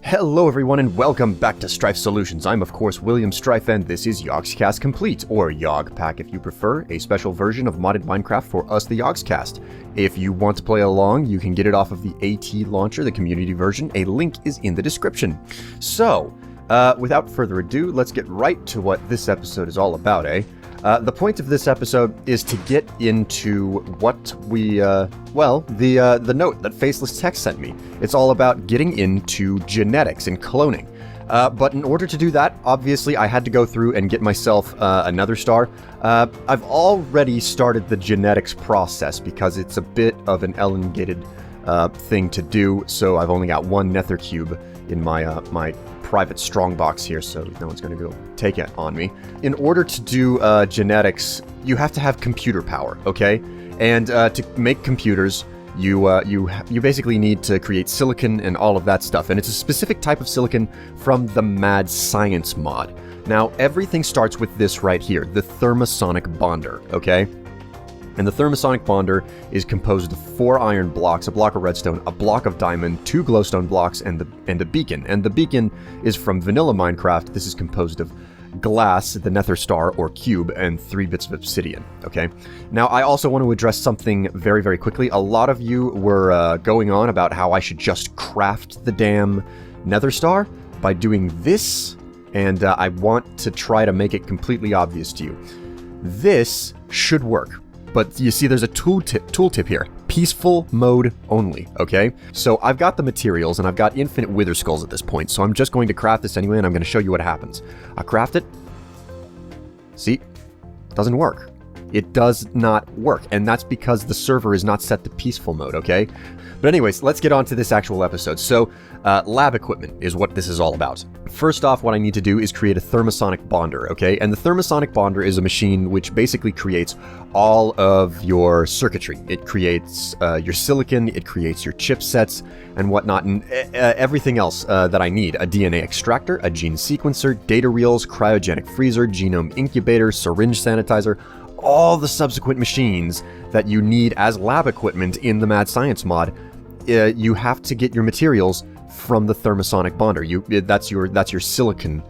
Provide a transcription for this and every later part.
Hello everyone and welcome back to Strife Solutions. I'm of course William Strife and this is Yogscast Complete, or Yogpack if you prefer, a special version of modded Minecraft for us the Yogscast. If you want to play along, you can get it off of the AT launcher, the community version. A link is in the description. So, without further ado, let's get right to what this episode is all about, eh? The point of this episode is to get into what we, the note that Faceless Tech sent me. It's all about getting into genetics and cloning. But in order to do that, obviously I had to go through and get myself another star. I've already started the genetics process because it's a bit of an elongated thing to do, so I've only got one nether cube in my my private strongbox here, so no one's going to go take it on me. In order to do genetics, you have to have computer power, okay? And to make computers, you basically need to create silicon and all of that stuff, and it's a specific type of silicon from the Mad Science mod. Now, everything starts with this right here, the Thermosonic Bonder, okay? And the Thermosonic Bonder is composed of 4 iron blocks, a block of redstone, a block of diamond, 2 glowstone blocks, and a beacon. And the beacon is from vanilla Minecraft. This is composed of glass, the nether star or cube, and 3 bits of obsidian, okay? Now, I also want to address something very, very quickly. A lot of you were going on about how I should just craft the damn nether star by doing this, and I want to try to make it completely obvious to you. This should work. But you see there's a tooltip here. Peaceful mode only, okay? So I've got the materials and I've got infinite wither skulls at this point, so I'm just going to craft this anyway and I'm going to show you what happens. I craft it. See? Doesn't work. It does not work, and that's because the server is not set to peaceful mode, okay? But anyways, let's get on to this actual episode. So, lab equipment is what this is all about. First off, what I need to do is create a Thermosonic Bonder, okay? And the Thermosonic Bonder is a machine which basically creates all of your circuitry. It creates your silicon, it creates your chipsets and whatnot, and everything else that I need. A DNA extractor, a gene sequencer, data reels, cryogenic freezer, genome incubator, syringe sanitizer, all the subsequent machines that you need as lab equipment in the Mad Science mod. You have to get your materials from the Thermosonic Bonder. That's your silicon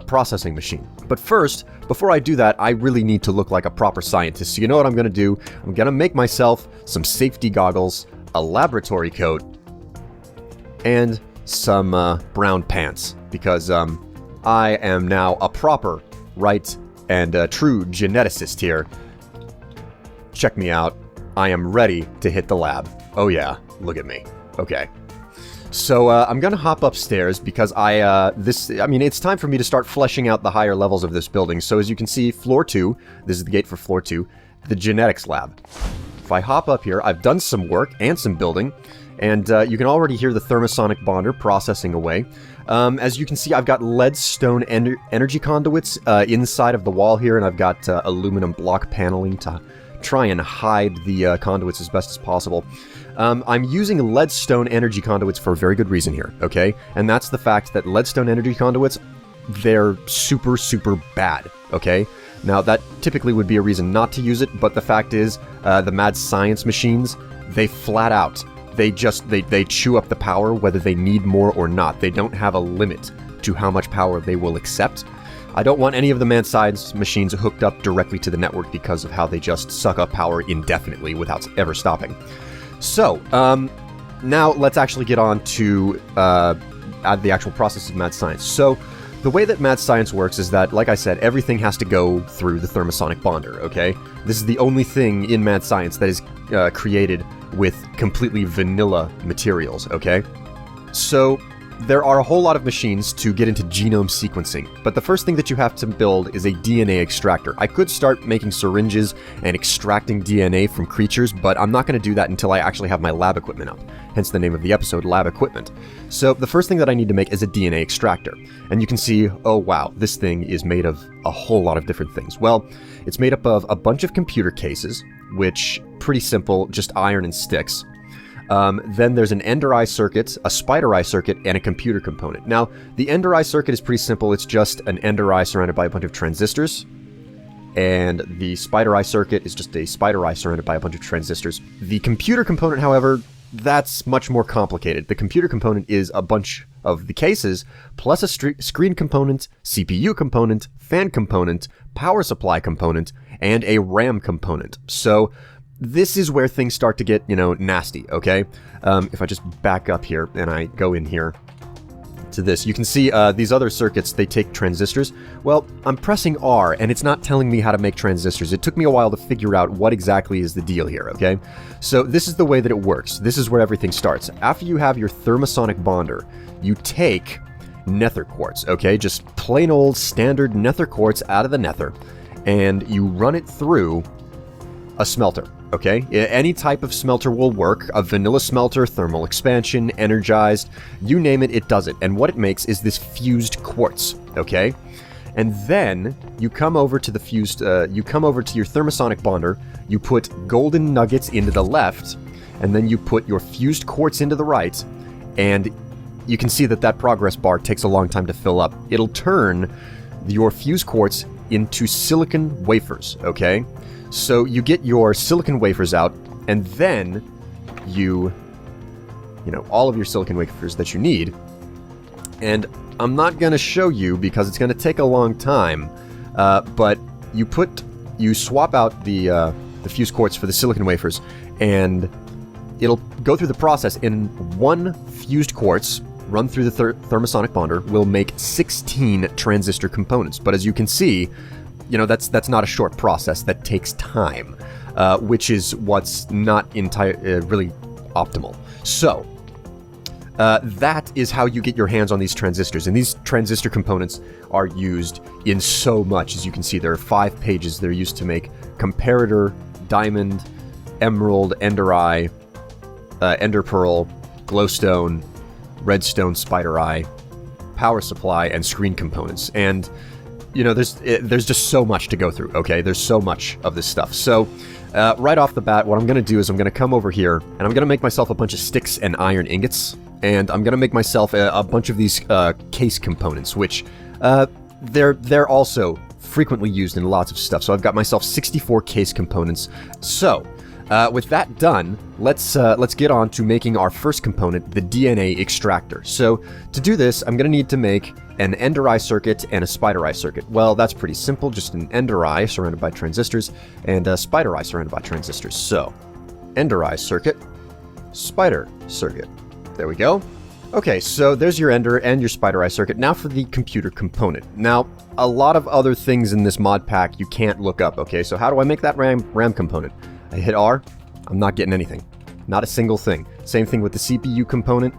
processing machine. But first, before I do that, I really need to look like a proper scientist. So you know what I'm going to do? I'm going to make myself some safety goggles, a laboratory coat, and some brown pants, because I am now a proper, right, and true geneticist here. Check me out. I am ready to hit the lab. Oh yeah, look at me. Okay. So I'm gonna hop upstairs because it's time for me to start fleshing out the higher levels of this building. So as you can see, floor 2, this is the gate for floor 2, the genetics lab. If I hop up here, I've done some work and some building, and you can already hear the Thermosonic Bonder processing away. As you can see, I've got leadstone energy conduits inside of the wall here, and I've got aluminum block paneling to try and hide the conduits as best as possible. I'm using leadstone energy conduits for a very good reason here, okay? And that's the fact that leadstone energy conduits, they're super, super bad, okay? Now, that typically would be a reason not to use it, but the fact is, the Mad Science machines, they flat out, they chew up the power whether they need more or not. They don't have a limit to how much power they will accept. I don't want any of the Mad Science machines hooked up directly to the network because of how they just suck up power indefinitely without ever stopping. So, now let's actually get on to the actual process of Mad Science. So, the way that Mad Science works is that, like I said, everything has to go through the Thermosonic Bonder, okay? This is the only thing in Mad Science that is created with completely vanilla materials, okay? So, there are a whole lot of machines to get into genome sequencing, but the first thing that you have to build is a DNA extractor. I could start making syringes and extracting DNA from creatures, but I'm not going to do that until I actually have my lab equipment up, hence the name of the episode, Lab Equipment. So the first thing that I need to make is a DNA extractor, and you can see, oh wow, this thing is made of a whole lot of different things. Well, it's made up of a bunch of computer cases, which, pretty simple, just iron and sticks. Then there's an ender eye circuit, a spider eye circuit, and a computer component. Now, the ender eye circuit is pretty simple. It's just an ender eye surrounded by a bunch of transistors. And the spider eye circuit is just a spider eye surrounded by a bunch of transistors. The computer component, however, that's much more complicated. The computer component is a bunch of the cases, plus a screen component, CPU component, fan component, power supply component, and a RAM component. So this is where things start to get, nasty, okay? If I just back up here and I go in here to this, you can see these other circuits, they take transistors. Well, I'm pressing R and it's not telling me how to make transistors. It took me a while to figure out what exactly is the deal here, okay? So this is the way that it works. This is where everything starts. After you have your thermosonic bonder, you take nether quartz, okay? Just plain old standard nether quartz out of the nether, and you run it through a smelter. Okay, any type of smelter will work. A vanilla smelter, thermal expansion, energized, you name it, it does it. And what it makes is this fused quartz, okay? And then you come over to the you come over to your thermosonic bonder, you put golden nuggets into the left, and then you put your fused quartz into the right, and you can see that progress bar takes a long time to fill up. It'll turn your fused quartz into silicon wafers, okay? So you get your silicon wafers out, and then all of your silicon wafers that you need. And I'm not going to show you because it's going to take a long time, but you swap out the fused quartz for the silicon wafers, and it'll go through the process. In one fused quartz, run through the thermosonic bonder, will make 16 transistor components. But as you can see, that's not a short process. That takes time, which is what's not really optimal. So that is how you get your hands on these transistors. And these transistor components are used in so much. As you can see, there are 5 pages. They're used to make comparator, diamond, emerald, ender eye, ender pearl, glowstone, redstone, spider eye, power supply, and screen components. And there's just so much to go through, okay? There's so much of this stuff. So, right off the bat, what I'm going to do is I'm going to come over here, and I'm going to make myself a bunch of sticks and iron ingots, and I'm going to make myself a bunch of these case components, which they're also frequently used in lots of stuff. So I've got myself 64 case components. So, with that done, let's get on to making our first component, the DNA extractor. So, to do this, I'm going to need to make an ender eye circuit and a spider eye circuit. Well, that's pretty simple, just an ender eye surrounded by transistors and a spider eye surrounded by transistors. So, ender eye circuit, spider circuit. There we go. Okay, so there's your ender and your spider eye circuit. Now for the computer component. Now, a lot of other things in this mod pack you can't look up, okay? So how do I make that RAM component? I hit R, I'm not getting anything. Not a single thing. Same thing with the CPU component.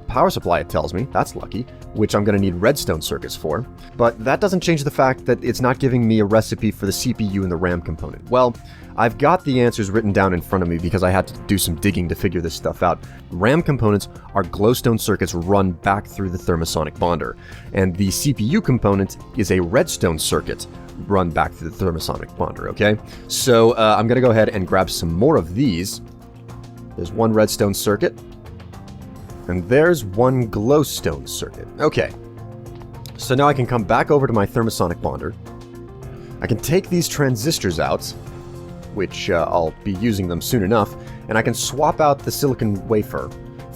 Power supply, it tells me. That's lucky. Which I'm going to need redstone circuits for. But that doesn't change the fact that it's not giving me a recipe for the CPU and the RAM component. Well, I've got the answers written down in front of me because I had to do some digging to figure this stuff out. RAM components are glowstone circuits run back through the thermosonic bonder. And the CPU component is a redstone circuit run back through the thermosonic bonder, okay? So I'm going to go ahead and grab some more of these. There's one redstone circuit. And there's one glowstone circuit. Okay. So now I can come back over to my thermosonic bonder. I can take these transistors out, which I'll be using them soon enough, and I can swap out the silicon wafer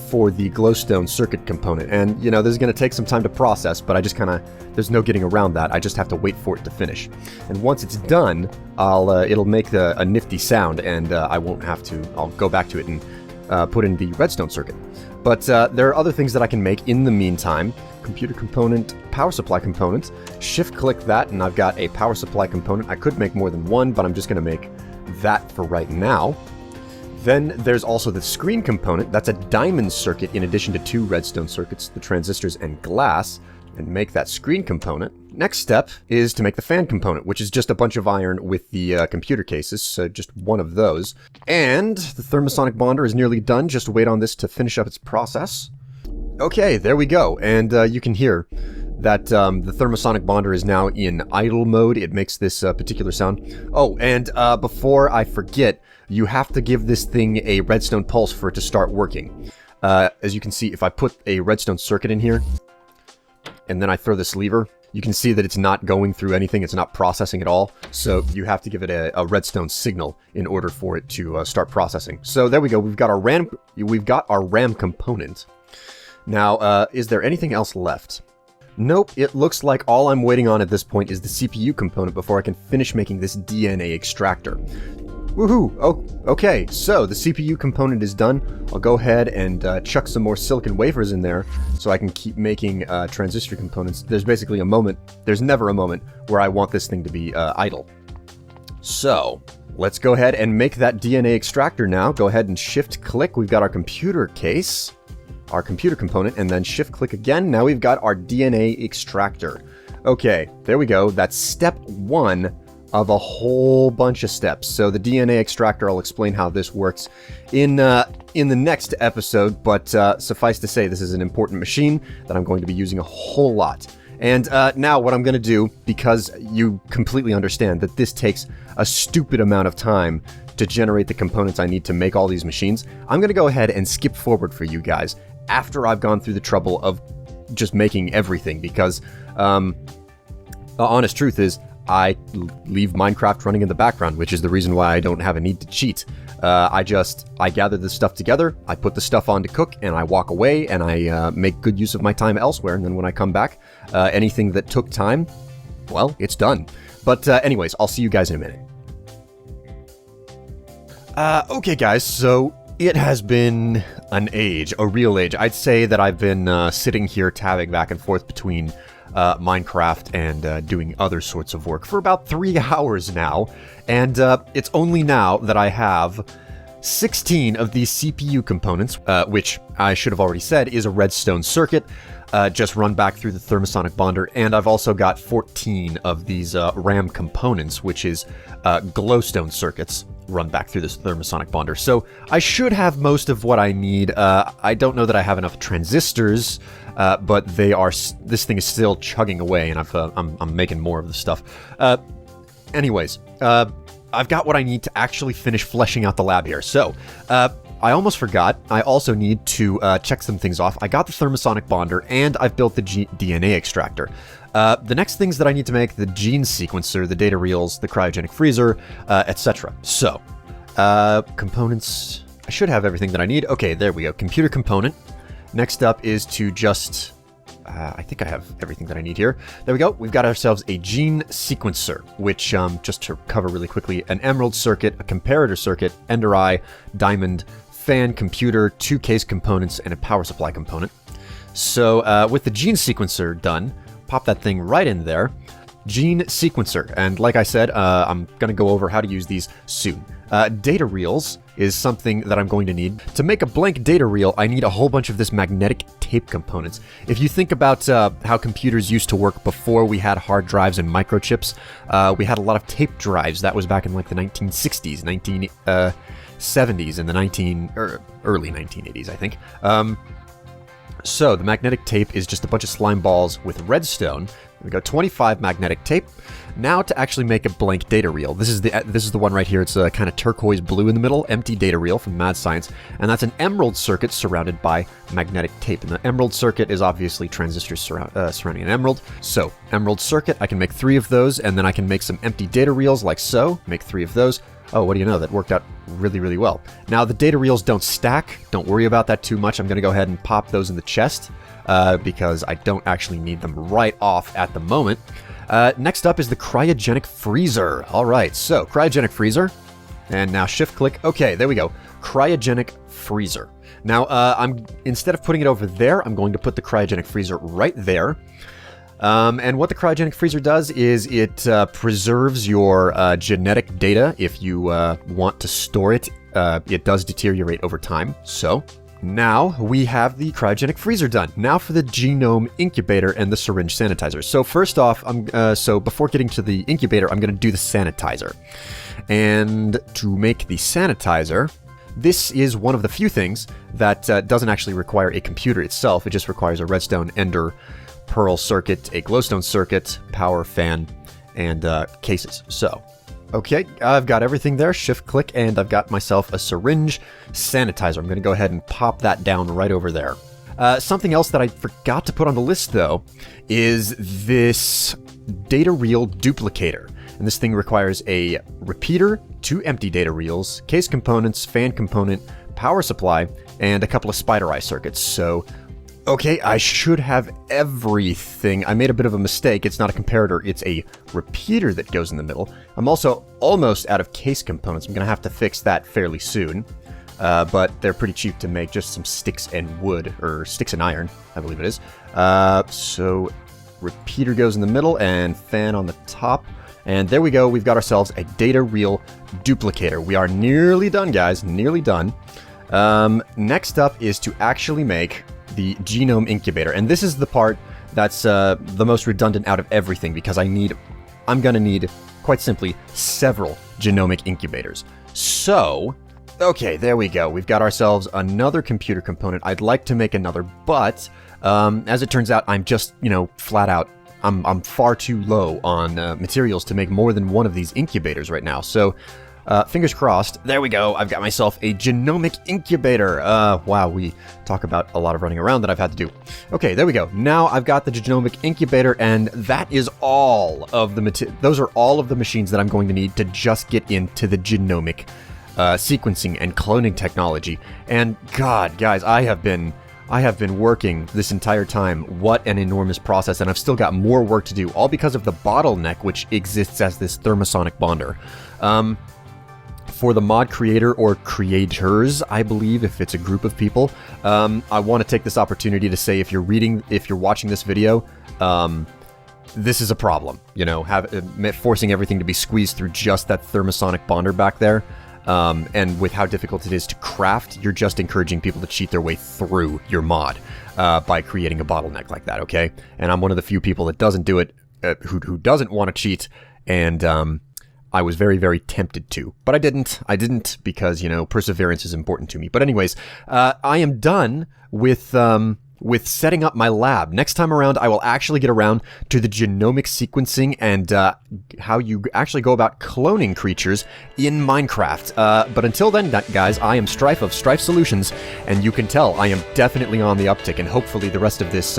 for the glowstone circuit component. And, this is going to take some time to process, but I just there's no getting around that. I just have to wait for it to finish. And once it's done, it'll make a nifty sound, and I'll go back to it and put in the redstone circuit. But there are other things that I can make in the meantime. Computer component, power supply component. Shift click that, and I've got a power supply component. I could make more than one, but I'm just going to make that for right now. Then there's also the screen component. That's a diamond circuit in addition to 2 redstone circuits, the transistors and glass, and make that screen component. Next step is to make the fan component, which is just a bunch of iron with the computer cases, so just one of those. And the thermosonic bonder is nearly done. Just wait on this to finish up its process. Okay, there we go. And you can hear that the thermosonic bonder is now in idle mode. It makes this particular sound. Oh, and before I forget, you have to give this thing a redstone pulse for it to start working. As you can see, if I put a redstone circuit in here, and then I throw this lever, you can see that it's not going through anything. It's not processing at all. So you have to give it a redstone signal in order for it to start processing. So there we go. We've got our RAM component. Now, is there anything else left? Nope, it looks like all I'm waiting on at this point is the CPU component before I can finish making this DNA extractor. Woohoo! Oh, okay, so the CPU component is done. I'll go ahead and chuck some more silicon wafers in there so I can keep making transistor components. There's basically a moment, there's never a moment where I want this thing to be idle. So, let's go ahead and make that DNA extractor now. Go ahead and shift-click. We've got our computer case, our computer component, and then shift-click again. Now we've got our DNA extractor. Okay, there we go. That's step 1 of a whole bunch of steps. So the DNA extractor, I'll explain how this works in the next episode, but suffice to say, this is an important machine that I'm going to be using a whole lot. And now what I'm going to do, because you completely understand that this takes a stupid amount of time to generate the components I need to make all these machines, I'm going to go ahead and skip forward for you guys after I've gone through the trouble of just making everything, because the honest truth is, I leave Minecraft running in the background, which is the reason why I don't have a need to cheat. I gather this stuff together, I put the stuff on to cook, and I walk away, and I make good use of my time elsewhere, and then when I come back, anything that took time, well, it's done. But anyways, I'll see you guys in a minute. Okay guys, so it has been an age, a real age. I'd say that I've been sitting here tabbing back and forth between Minecraft and doing other sorts of work for about 3 hours now, and it's only now that I have 16 of these CPU components, which I should have already said is a redstone circuit, just run back through the Thermosonic Bonder, and I've also got 14 of these RAM components, which is glowstone circuits, run back through this Thermosonic Bonder. So I should have most of what I need. I don't know that I have enough transistors, but this thing is still chugging away, and I'm making more of the stuff. Anyways, I've got what I need to actually finish fleshing out the lab here. So, I almost forgot, I also need to check some things off. I got the Thermosonic Bonder, and I've built the DNA extractor. The next things that I need to make, the gene sequencer, the data reels, the cryogenic freezer, etc. So, components, I should have everything that I need. Okay, there we go, computer component. Next up is to just, I think I have everything that I need here. There we go, we've got ourselves a gene sequencer, which, just to cover really quickly, an emerald circuit, a comparator circuit, ender eye, diamond, fan, computer, 2 case components, and a power supply component. So with the gene sequencer done, pop that thing right in there. Gene sequencer, and like I said, I'm going to go over how to use these soon. Data reels is something that I'm going to need. To make a blank data reel, I need a whole bunch of this magnetic tape components. If you think about how computers used to work before we had hard drives and microchips, we had a lot of tape drives. That was back in like the 1960s, 1970s, and the early 1980s, I think. So the magnetic tape is just a bunch of slime balls with redstone. We got 25 magnetic tape. Now to actually make a blank data reel. This is the one right here. It's a kind of turquoise blue in the middle, empty data reel from Mad Science, and that's an emerald circuit surrounded by magnetic tape. And the emerald circuit is obviously transistors surrounding an emerald. So emerald circuit, I can make 3 of those, and then I can make some empty data reels like so. Make 3 of those. Oh, what do you know? That worked out really, really well. Now the data reels don't stack. Don't worry about that too much. I'm going to go ahead and pop those in the chest. Because I don't actually need them right off at the moment. Next up is the cryogenic freezer. Alright, so cryogenic freezer. And now shift click. Okay, there we go. Cryogenic freezer. Now, instead of putting it over there, I'm going to put the cryogenic freezer right there. And what the cryogenic freezer does is it preserves your genetic data. If you want to store it, it does deteriorate over time. So now we have the cryogenic freezer done. Now for the Genome Incubator and the syringe sanitizer. So first off, so before getting to the incubator, I'm going to do the sanitizer. And to make the sanitizer, this is one of the few things that doesn't actually require a computer itself. It just requires a redstone, ender, pearl circuit, a glowstone circuit, power, fan, and cases. So okay, I've got everything there. Shift click, and I've got myself a syringe sanitizer. I'm going to go ahead and pop that down right over there. Something else that I forgot to put on the list, though, is this data reel duplicator. And this thing requires a repeater, 2 empty data reels, case components, fan component, power supply, and a couple of spider eye circuits. So, Okay, I should have everything. I made a bit of a mistake. It's not a comparator, it's a repeater that goes in the middle. I'm also almost out of case components. I'm going to have to fix that fairly soon. But they're pretty cheap to make, just some sticks and wood, or sticks and iron, I believe it is. So repeater goes in the middle and fan on the top. And there we go, we've got ourselves a data reel duplicator. We are nearly done, guys, nearly done. Next up is to actually make the Genome Incubator. And this is the part that's the most redundant out of everything, because I'm going to need, quite simply, several Genomic Incubators. So, okay, there we go. We've got ourselves another computer component. I'd like to make another, but as it turns out, I'm just, flat out, I'm far too low on materials to make more than one of these incubators right now. So, fingers crossed. There we go. I've got myself a Genomic Incubator. Wow, we talk about a lot of running around that I've had to do. Okay, there we go. Now I've got the Genomic Incubator, and that is all of the those are all of the machines that I'm going to need to just get into the genomic sequencing and cloning technology. And God, guys, I have been working this entire time. What an enormous process, and I've still got more work to do, all because of the bottleneck which exists as this Thermosonic Bonder. For the mod creator or creators, I believe, if it's a group of people, I want to take this opportunity to say, if you're watching this video, this is a problem. Forcing everything to be squeezed through just that Thermosonic Bonder back there. And with how difficult it is to craft, you're just encouraging people to cheat their way through your mod by creating a bottleneck like that, okay? And I'm one of the few people that doesn't do it, who doesn't want to cheat, and I was very, very tempted to. But I didn't. I didn't because, perseverance is important to me. But anyways, I am done with setting up my lab. Next time around, I will actually get around to the genomic sequencing and how you actually go about cloning creatures in Minecraft. But until then, guys, I am Strife of Strife Solutions, and you can tell I am definitely on the uptick, and hopefully the rest of this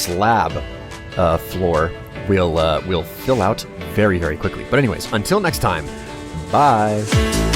lab floor will fill out very, very quickly. But anyways, until next time, bye!